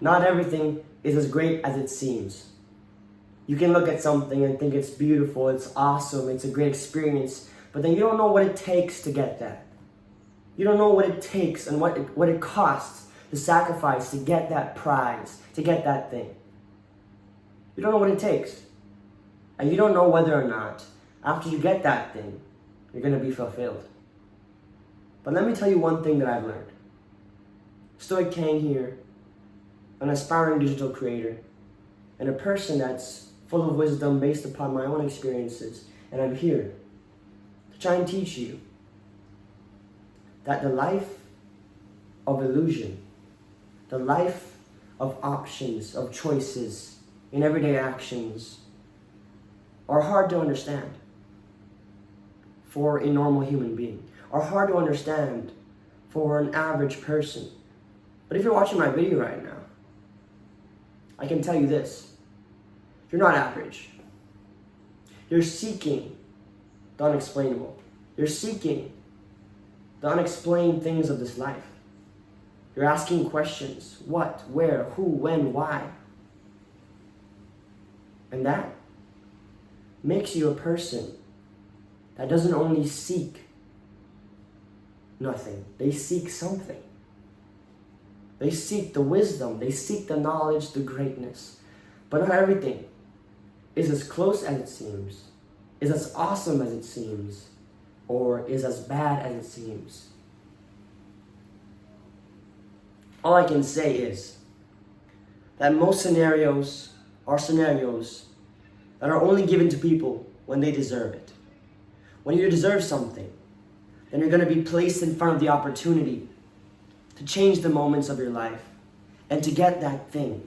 Not everything is as great as it seems. You can look at something and think it's beautiful, it's awesome, it's a great experience, but then you don't know what it takes to get that. You don't know what it takes and what it costs to sacrifice to get that prize, to get that thing. You don't know what it takes. And you don't know whether or not, after you get that thing, you're going to be fulfilled. But let me tell you one thing that I've learned. Stoic Kang here, an aspiring digital creator, and a person that's full of wisdom based upon my own experiences. And I'm here to try and teach you that the life of illusion, the life of options, of choices in everyday actions are hard to understand for a normal human being, are hard to understand for an average person. But if you're watching my video right now, I can tell you this: you're not average. You're seeking the unexplainable. You're seeking the unexplained things of this life. You're asking questions: what, where, who, when, why? And that makes you a person that doesn't only seek nothing, they seek something. They seek the wisdom, they seek the knowledge, the greatness. But not everything is as close as it seems, is as awesome as it seems, or is as bad as it seems. All I can say is that most scenarios are scenarios that are only given to people when they deserve it. When you deserve something, then you're going to be placed in front of the opportunity to change the moments of your life and to get that thing.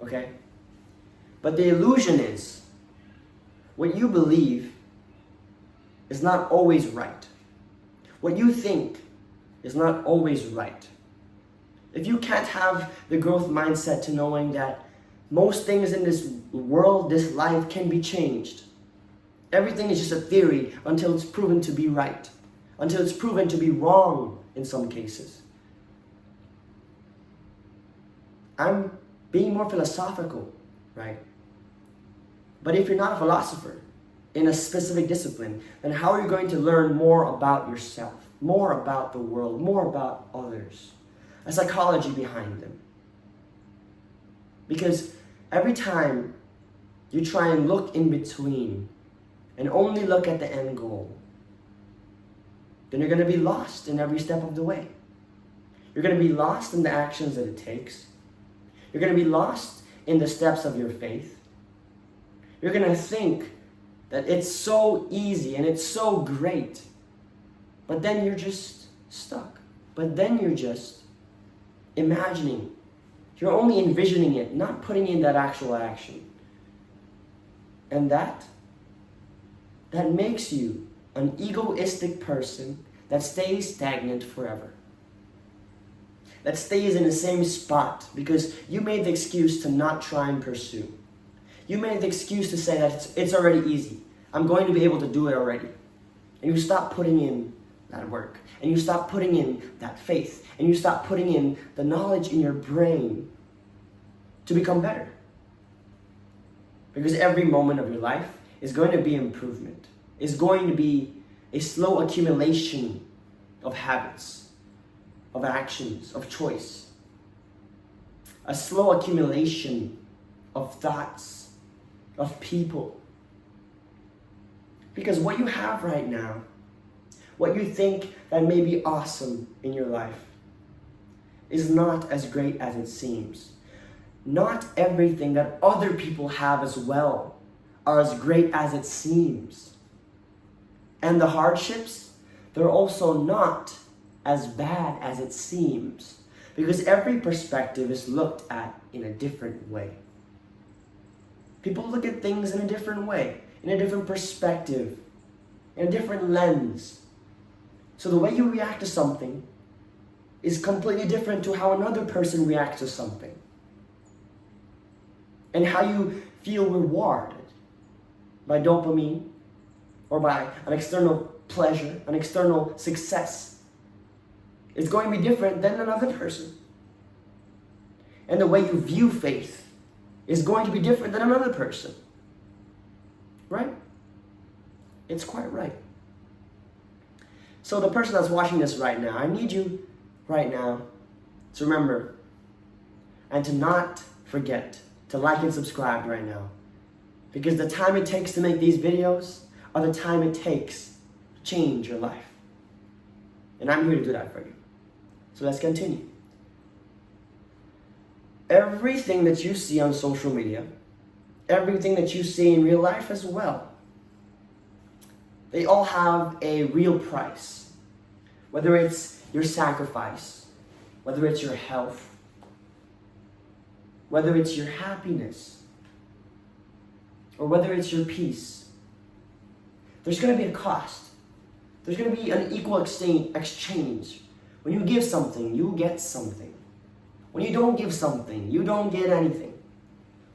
Okay? But the illusion is, what you believe is not always right. What you think is not always right. If you can't have the growth mindset to knowing that most things in this world, this life, can be changed. Everything is just a theory until it's proven to be right, until it's proven to be wrong in some cases. I'm being more philosophical, right? But if you're not a philosopher in a specific discipline, then how are you going to learn more about yourself, more about the world, more about others? A psychology behind them. Because every time you try and look in between and only look at the end goal, then you're going to be lost in every step of the way. You're going to be lost in the actions that it takes. You're going to be lost in the steps of your faith. You're going to think that it's so easy and it's so great, but then you're just stuck. But then you're just imagining. You're only envisioning it, not putting in that actual action. And that makes you an egoistic person that stays stagnant forever. That stays in the same spot because you made the excuse to not try and pursue. You made the excuse to say that it's already easy. I'm going to be able to do it already. And you stop putting in that work. And you stop putting in that faith. And you stop putting in the knowledge in your brain to become better. Because every moment of your life is going to be improvement. It's going to be a slow accumulation of habits, of actions, of choice. A slow accumulation of thoughts, of people. Because what you have right now, what you think that may be awesome in your life, is not as great as it seems. Not everything that other people have as well are as great as it seems. And the hardships, they're also not as bad as it seems. Because every perspective is looked at in a different way. People look at things in a different way, in a different perspective, in a different lens. So the way you react to something is completely different to how another person reacts to something. And how you feel rewarded by dopamine or by an external pleasure, an external success, is going to be different than another person. and the way you view faith is going to be different than another person. Right? It's quite right. So the person that's watching this right now, I need you right now to remember and to not forget to like and subscribe right now. Because the time it takes to make these videos are the time it takes to change your life. And I'm here to do that for you. So let's continue. Everything that you see on social media, everything that you see in real life as well, they all have a real price. Whether it's your sacrifice, whether it's your health, whether it's your happiness, or whether it's your peace, there's going to be a cost. There's going to be an equal exchange. When you give something, you get something. When you don't give something, you don't get anything.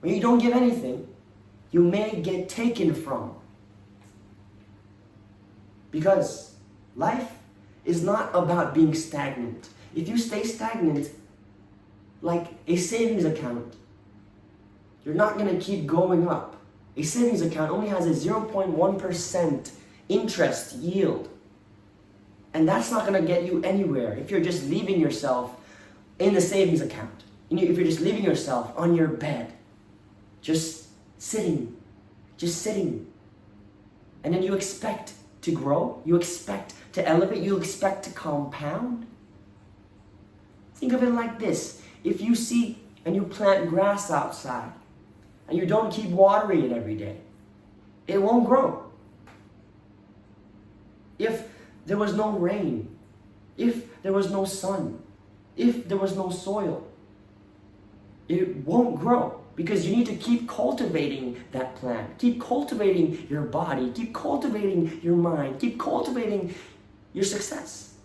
When you don't give anything, you may get taken from. Because life is not about being stagnant. If you stay stagnant, like a savings account, you're not going to keep going up. A savings account only has a 0.1% interest yield. And that's not going to get you anywhere if you're just leaving yourself in the savings account. If you're just leaving yourself on your bed, just sitting. And then you expect to grow, you expect to elevate, you expect to compound. Think of it like this. If you see and you plant grass outside and you don't keep watering it every day, it won't grow. If there was no rain, if there was no sun, if there was no soil, it won't grow. Because you need to keep cultivating that plant. Keep cultivating your body. Keep cultivating your mind. Keep cultivating your success.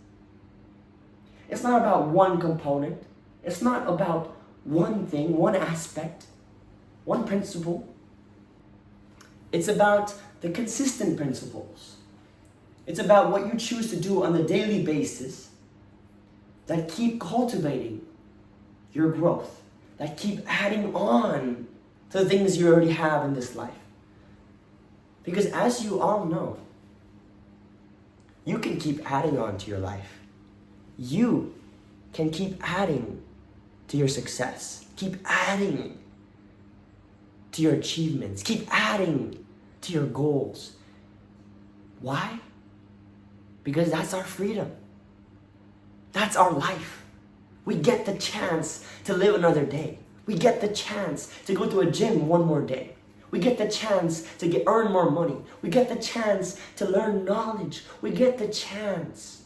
It's not about one component. It's not about one thing, one aspect, one principle. It's about the consistent principles. It's about what you choose to do on a daily basis that keep cultivating your growth, that keep adding on to the things you already have in this life. Because as you all know, you can keep adding on to your life. You can keep adding to your success. Keep adding to your achievements. Keep adding to your goals. Why? Because that's our freedom. That's our life. We get the chance to live another day. We get the chance to go to a gym one more day. We get the chance to earn more money. We get the chance to learn knowledge. We get the chance.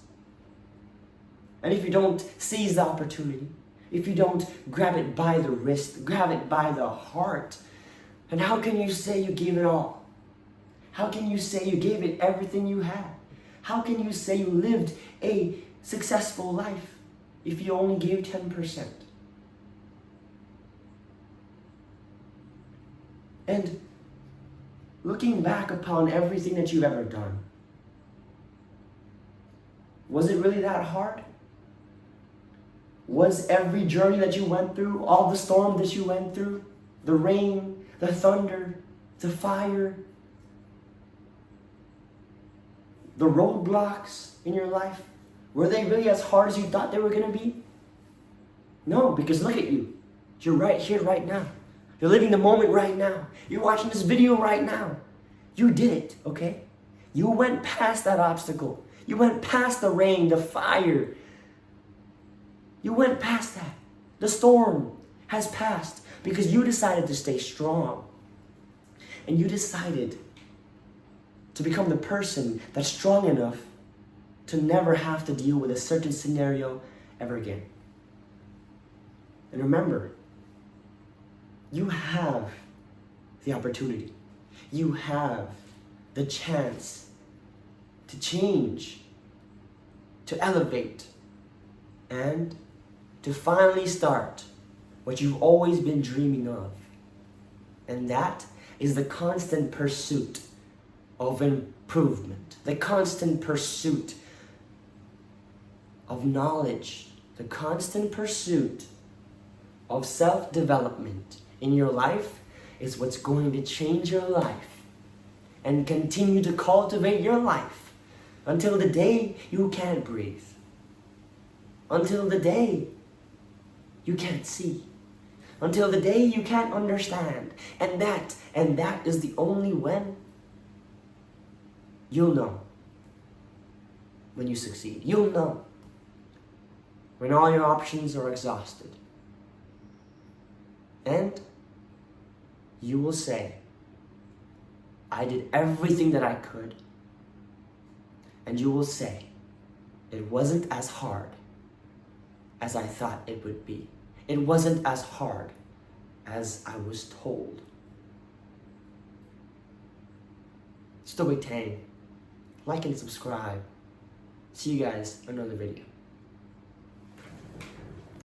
And if you don't seize the opportunity, if you don't grab it by the wrist, grab it by the heart, then how can you say you gave it all? How can you say you gave it everything you had? How can you say you lived a successful life if you only gave 10%? And looking back upon everything that you've ever done, was it really that hard? Was every journey that you went through, all the storm that you went through, the rain, the thunder, the fire, the roadblocks in your life, were they really as hard as you thought they were going to be? No, because look at you. You're right here, right now. You're living the moment right now. You're watching this video right now. You did it, okay? You went past that obstacle. You went past the rain, the fire. You went past that. The storm has passed because you decided to stay strong. And you decided to become the person that's strong enough to never have to deal with a certain scenario ever again. And remember, you have the opportunity. You have the chance to change, to elevate, and to finally start what you've always been dreaming of. And that is the constant pursuit of improvement, the constant pursuit of knowledge, the constant pursuit of self-development in your life is what's going to change your life and continue to cultivate your life until the day you can't breathe, until the day you can't see, until the day you can't understand. And that is the only when you'll know when you succeed. You'll know when all your options are exhausted. And you will say, I did everything that I could. And you will say, it wasn't as hard as I thought it would be. It wasn't as hard as I was told. Stoic Tang. Like and subscribe. See you guys in another video.